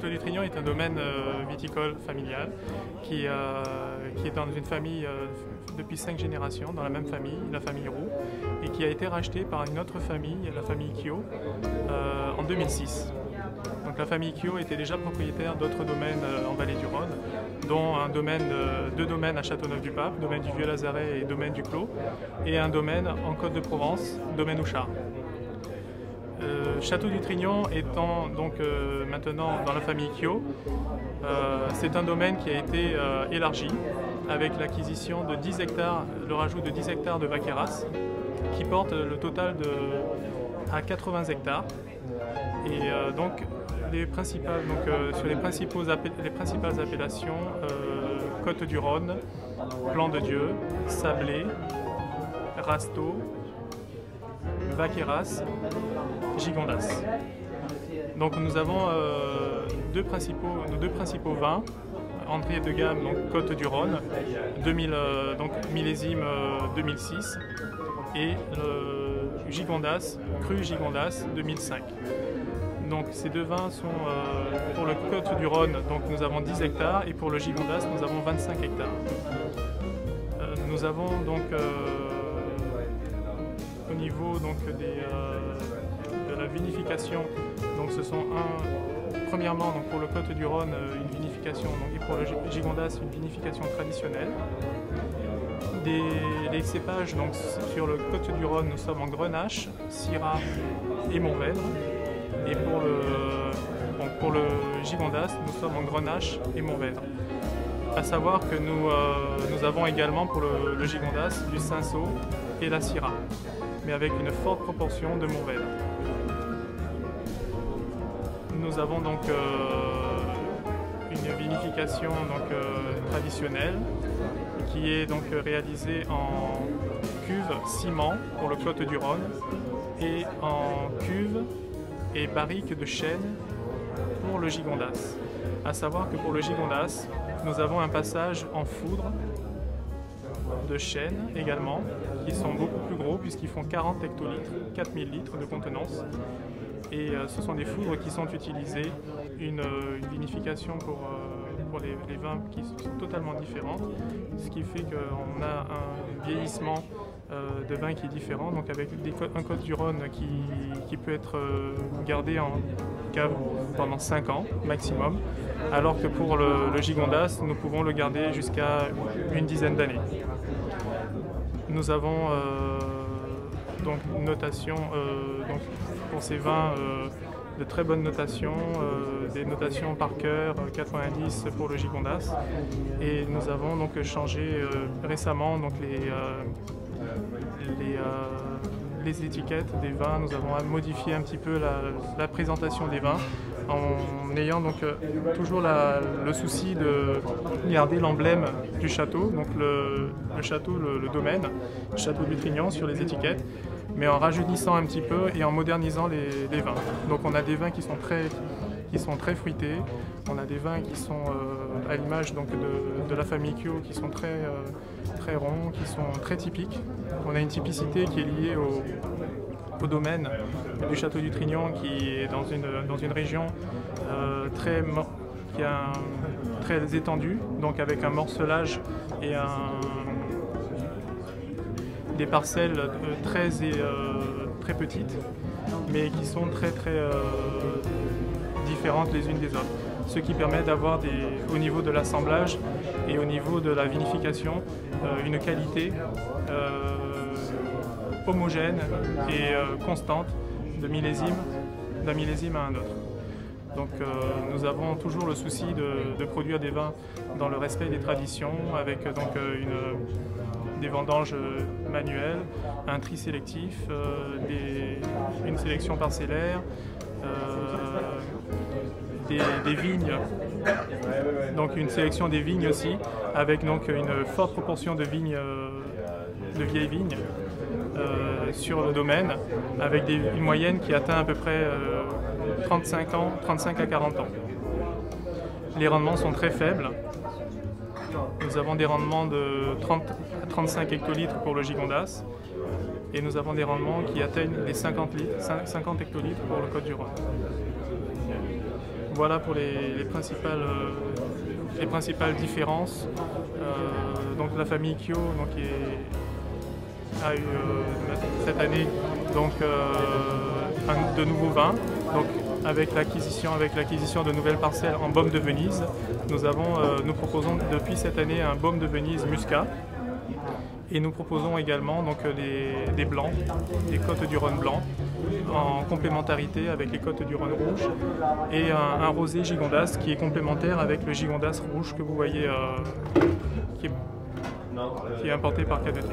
Château du Trignon est un domaine viticole familial qui est dans une famille depuis 5 générations, dans la même famille, la famille Roux, et qui a été racheté par une autre famille, la famille Quio, en 2006. Donc la famille Quio était déjà propriétaire d'autres domaines en vallée du Rhône, dont deux domaines à Châteauneuf-du-Pape, domaine du Vieux-Lazaret et domaine du Clos, et un domaine en Côte-de-Provence, domaine Houchard. Château du Trignon étant donc maintenant dans la famille Quio, c'est un domaine qui a été élargi avec l'acquisition de 10 hectares, le rajout de 10 hectares de vaqueras qui porte le total à 80 hectares. Et donc, sur les principales appellations, Côte du Rhône, Plan de Dieu, Sablé, Rasteau, Vaqueras, Gigondas. Donc nous avons nos deux principaux vins, entrée de gamme, donc Côte du Rhône, donc millésime 2006, et Gigondas, cru Gigondas 2005. Donc ces deux vins sont pour le Côte du Rhône, donc nous avons 10 hectares, et pour le Gigondas, nous avons 25 hectares. Nous avons donc au niveau donc, de la vinification, donc ce sont premièrement donc, pour le Côte du Rhône une vinification, donc, et pour le Gigondas une vinification traditionnelle. Les cépages, donc sur le Côte du Rhône, nous sommes en Grenache, Syrah et Mourvèdre. Et pour le Gigondas, nous sommes en Grenache et Mourvèdre. À savoir que nous avons également pour le Gigondas du Cinsault et la Syrah, mais avec une forte proportion de Mourvèdre. Nous avons donc une vinification donc, traditionnelle qui est donc réalisée en cuve ciment pour le Côte du Rhône et en cuve et barrique de chêne pour le Gigondas. À savoir que pour le Gigondas, nous avons un passage en foudre de chêne également, qui sont beaucoup plus gros puisqu'ils font 40 hectolitres, 4000 litres de contenance. Et ce sont des foudres qui sont utilisées, une vinification pour les vins qui sont totalement différentes, ce qui fait qu'on a un vieillissement de vin qui est différent, donc avec un Côte du Rhône qui peut être gardé en cave pendant 5 ans maximum, alors que pour le Gigondas, nous pouvons le garder jusqu'à une dizaine d'années. Nous avons donc une notation donc pour ces vins de très bonnes notations, des notations par cœur, 90 pour le Gigondas, et nous avons donc changé récemment donc les étiquettes des vins. Nous avons modifié un petit peu la présentation des vins en ayant donc toujours le souci de garder l'emblème du château, donc le château, le domaine, Château du Trignon sur les étiquettes, mais en rajeunissant un petit peu et en modernisant les vins. Donc on a des vins qui sont très fruités, on a des vins qui sont à l'image de la famille Quio, qui sont très ronds, qui sont très typiques. On a une typicité qui est liée au domaine du Château du Trignon, qui est dans une région très étendue, donc avec un morcelage et des parcelles très petites, mais qui sont très différentes les unes des autres. Ce qui permet d'avoir au niveau de l'assemblage et au niveau de la vinification une qualité homogène et constante d'un millésime à un autre. Donc nous avons toujours le souci de produire des vins dans le respect des traditions, avec donc des vendanges manuelles, un tri sélectif, une sélection parcellaire, des vignes, donc une sélection des vignes aussi, avec donc une forte proportion de vignes, de vieilles vignes sur le domaine, avec une moyenne qui atteint à peu près 35 ans, 35 à 40 ans. Les rendements sont très faibles. Nous avons des rendements de 30 à 35 hectolitres pour le Gigondas, et nous avons des rendements qui atteignent les 50 hectolitres pour le Côte du Rhône. voilà pour les principales différences. Donc la famille Kyo donc, a eu cette année donc, de nouveaux vins. Donc, avec l'acquisition de nouvelles parcelles en baume de Venise, nous proposons depuis cette année un baume de Venise muscat. Et nous proposons également donc, des blancs, des côtes du Rhône blanc, en complémentarité avec les côtes du Rhône rouge, et un rosé Gigondas qui est complémentaire avec le Gigondas rouge que vous voyez, qui est importé par KDT.